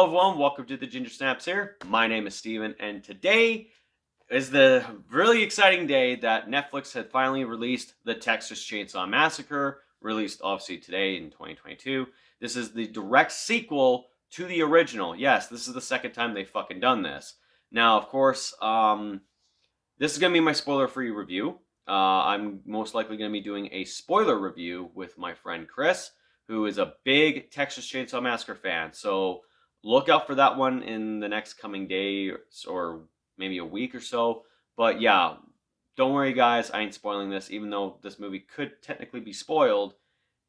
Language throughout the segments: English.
everyone, welcome to the Ginger Snaps here. My name is Steven, and today is the really exciting day that Netflix had finally released the Texas Chainsaw Massacre, released obviously today in 2022. This is the direct sequel to the original. Yes, this is the second time they've fucking done this. Now, of course, this is going to be my spoiler-free review. I'm most likely going to be doing a spoiler review with my friend Chris, who is a big Texas Chainsaw Massacre fan. So look out for that one in the next coming day or maybe a week or so. But yeah, don't worry, guys. I ain't spoiling this, even though this movie could technically be spoiled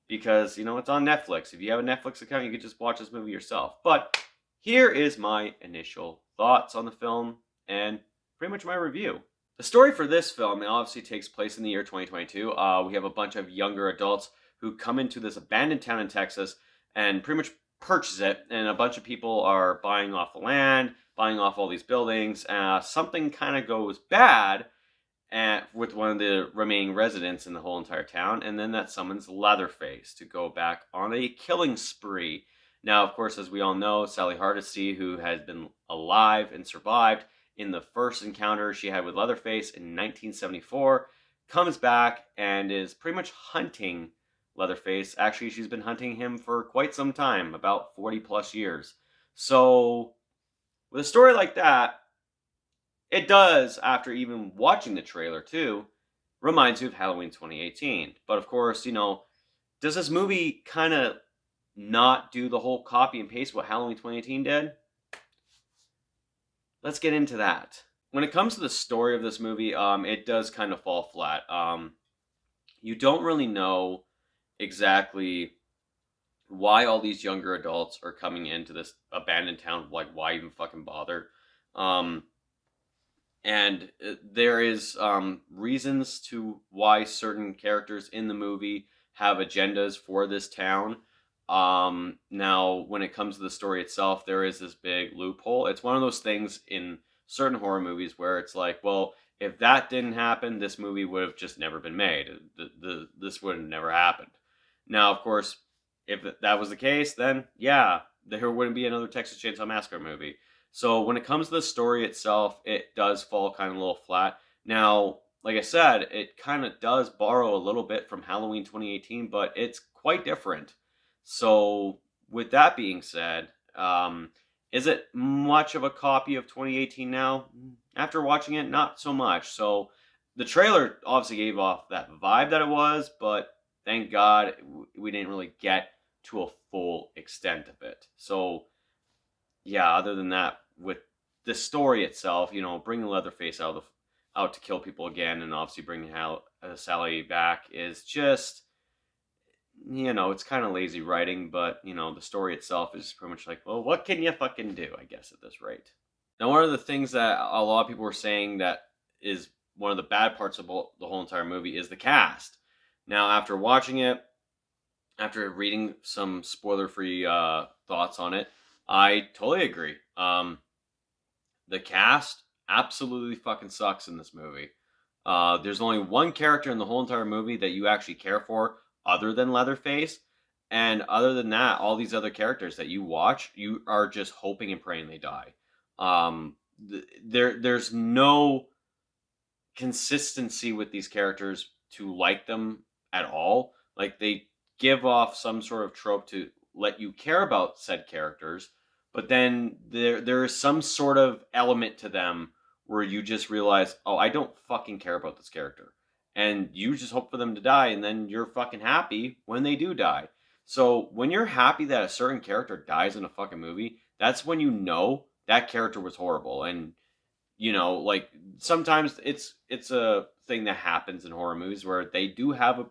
because, you know, it's on Netflix. If you have a Netflix account, you could just watch this movie yourself. But here is my initial thoughts on the film and pretty much my review. The story for this film obviously takes place in the year 2022. We have a bunch of younger adults who come into this abandoned town in Texas and pretty much purchase it, and a bunch of people are buying off the land, buying off all these buildings. Something kind of goes bad with one of the remaining residents in the whole entire town, and then that summons Leatherface to go back on a killing spree. Now, of course, as we all know, Sally Hardesty, who has been alive and survived in the first encounter she had with Leatherface in 1974, comes back and is pretty much hunting Leatherface. Actually, she's been hunting him for quite some time, about 40 plus years. So, with a story like that, it does, after even watching the trailer too, reminds you of Halloween 2018. But of course, you know, does this movie kind of not do the whole copy and paste what Halloween 2018 did? Let's get into that. When it comes to the story of this movie, it does kind of fall flat. You don't really know exactly why all these younger adults are coming into this abandoned town. Like, why even fucking bother? And there is reasons to why certain characters in the movie have agendas for this town. Now, when it comes to the story itself, there is this big loophole. It's one of those things in certain horror movies where it's like, well, if that didn't happen, this movie would have just never been made. This would have never happened. Now, of course, if that was the case, then yeah, there wouldn't be another Texas Chainsaw Massacre movie. So when it comes to the story itself, it does fall kind of a little flat. Now, like I said, it kind of does borrow a little bit from Halloween 2018, but it's quite different. So with that being said, is it much of a copy of 2018 now? After watching it, not so much. So the trailer obviously gave off that vibe that it was, but thank God we didn't really get to a full extent of it. So yeah, other than that, with the story itself, you know, bringing Leatherface out to kill people again, and obviously bringing Sally back is just, you know, it's kind of lazy writing, but, you know, the story itself is pretty much like, well, what can you fucking do, I guess, at this rate. Now, one of the things that a lot of people were saying that is one of the bad parts of the whole entire movie is the cast. Now, after watching it, after reading some spoiler-free thoughts on it, I totally agree. The cast absolutely fucking sucks in this movie. There's only one character in the whole entire movie that you actually care for other than Leatherface. And other than that, all these other characters that you watch, you are just hoping and praying they die. There's no consistency with these characters to like them at all. Like, they give off some sort of trope to let you care about said characters, but then there is some sort of element to them where you just realize, oh, I don't fucking care about this character. And you just hope for them to die, and then you're fucking happy when they do die. So when you're happy that a certain character dies in a fucking movie, that's when you know that character was horrible. And, you know, like, sometimes it's a thing that happens in horror movies where they do have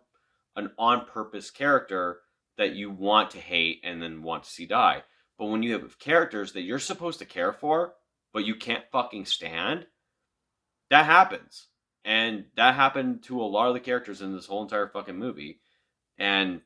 an on-purpose character that you want to hate and then want to see die. But when you have characters that you're supposed to care for, but you can't fucking stand, that happens. And that happened to a lot of the characters in this whole entire fucking movie. And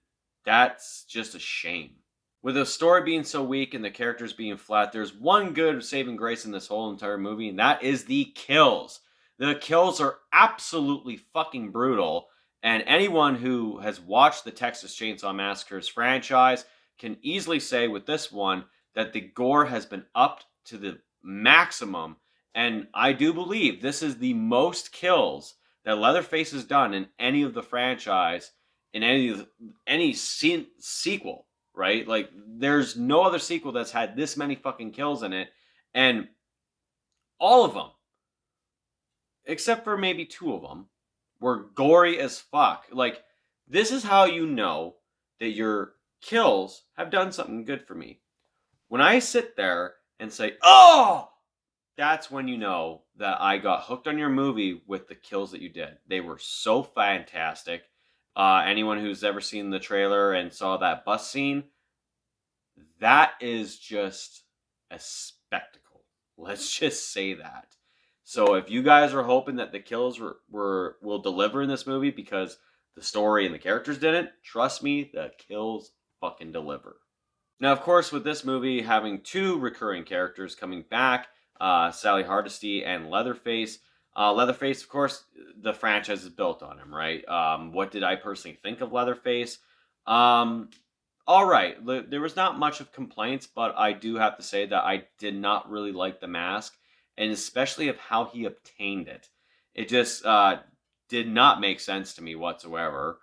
that's just a shame. With the story being so weak and the characters being flat, there's one good saving grace in this whole entire movie, and that is the kills. The kills are absolutely fucking brutal. And anyone who has watched the Texas Chainsaw Massacre's franchise can easily say with this one that the gore has been upped to the maximum. And I do believe this is the most kills that Leatherface has done in any of the franchise, in any sequel, right? Like, there's no other sequel that's had this many fucking kills in it. And all of them, except for maybe 2 of them, were gory as fuck. Like, this is how you know that your kills have done something good for me. When I sit there and say, "Oh," that's when you know that I got hooked on your movie with the kills that you did. They were so fantastic. Anyone who's ever seen the trailer and saw that bus scene, that is just a spectacle. Let's just say that. So if you guys are hoping that the kills will deliver in this movie because the story and the characters didn't, trust me, the kills fucking deliver. Now, of course, with this movie having 2 recurring characters coming back, Sally Hardesty and Leatherface. Leatherface, of course, the franchise is built on him, right? What did I personally think of Leatherface? All right, there was not much of complaints, but I do have to say that I did not really like the mask, and especially of how he obtained it. It just did not make sense to me whatsoever.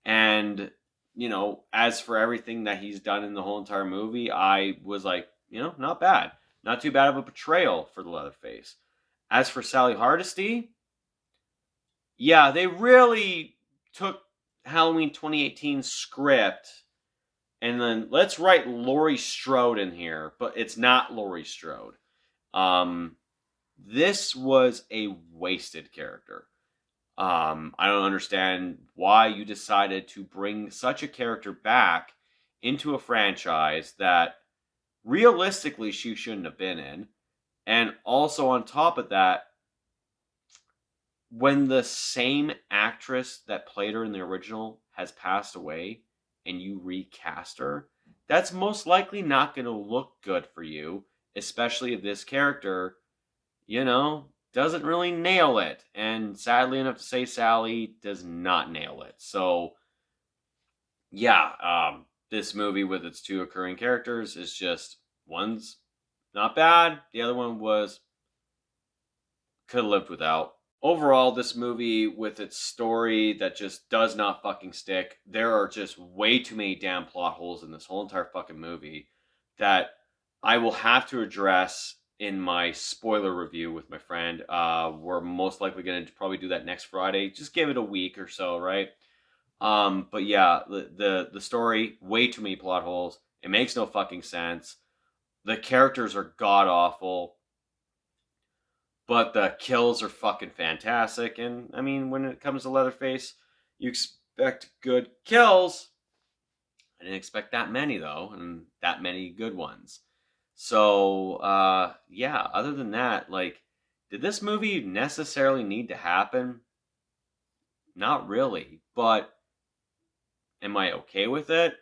And as for everything that he's done in the whole entire movie, I was like, not bad. Not too bad of a portrayal for the Leatherface. As for Sally Hardesty, yeah, they really took Halloween 2018 script and then let's write Laurie Strode in here, but it's not Laurie Strode. This was a wasted character. I don't understand why you decided to bring such a character back into a franchise that realistically she shouldn't have been in. And also on top of that, when the same actress that played her in the original has passed away and you recast her, that's most likely not going to look good for you, especially if this character, doesn't really nail it. And sadly enough to say, Sally does not nail it. So, yeah, this movie with its 2 occurring characters is just, one's not bad, the other one could have lived without. Overall, this movie with its story that just does not fucking stick, there are just way too many damn plot holes in this whole entire fucking movie that I will have to address in my spoiler review with my friend. We're most likely going to probably do that next Friday. Just give it a week or so, right? But yeah, the story, way too many plot holes. It makes no fucking sense. The characters are god awful, but the kills are fucking fantastic. And I mean, when it comes to Leatherface, you expect good kills. I didn't expect that many though, and that many good ones. So, yeah, other than that, like, did this movie necessarily need to happen? Not really, but am I okay with it?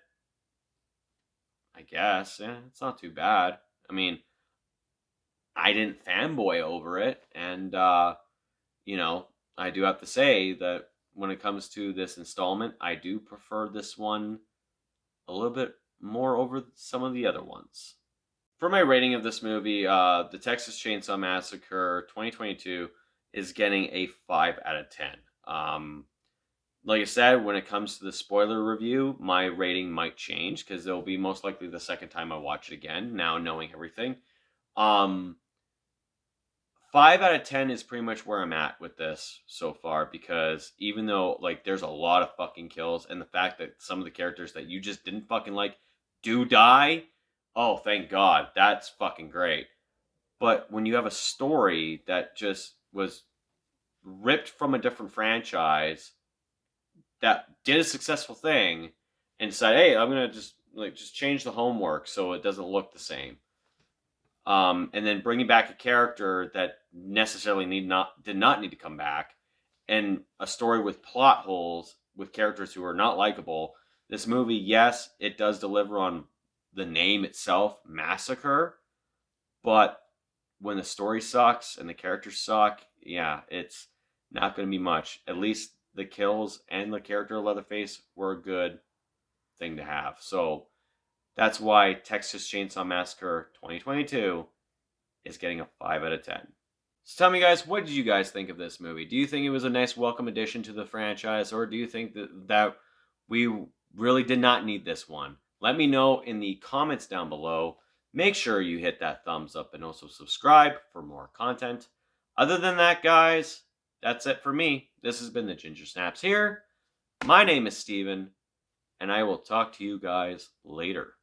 I guess. Yeah, it's not too bad. I mean, I didn't fanboy over it, and, I do have to say that when it comes to this installment, I do prefer this one a little bit more over some of the other ones. For my rating of this movie, the Texas Chainsaw Massacre 2022 is getting a 5 out of 10. Like I said, when it comes to the spoiler review, my rating might change because it'll be most likely the second time I watch it again, now knowing everything. 5 out of 10 is pretty much where I'm at with this so far, because even though, like, there's a lot of fucking kills, and the fact that some of the characters that you just didn't fucking like do die, oh, thank God, that's fucking great. But when you have a story that just was ripped from a different franchise that did a successful thing and said, hey, I'm gonna just change the homework so it doesn't look the same. And then bringing back a character that necessarily did not need to come back, and a story with plot holes with characters who are not likable. This movie, yes, it does deliver on the name itself, Massacre, but when the story sucks and the characters suck, yeah, it's not going to be much. At least the kills and the character of Leatherface were a good thing to have. So That's why Texas Chainsaw Massacre 2022 is getting a 5 out of 10. So tell me, guys, what did you guys think of this movie? Do you think it was a nice welcome addition to the franchise, or do you think that we really did not need this one? Let me know in the comments down below. Make sure you hit that thumbs up and also subscribe for more content. Other than that, guys, that's it for me. This has been the Ginger Snaps here. My name is Steven, and I will talk to you guys later.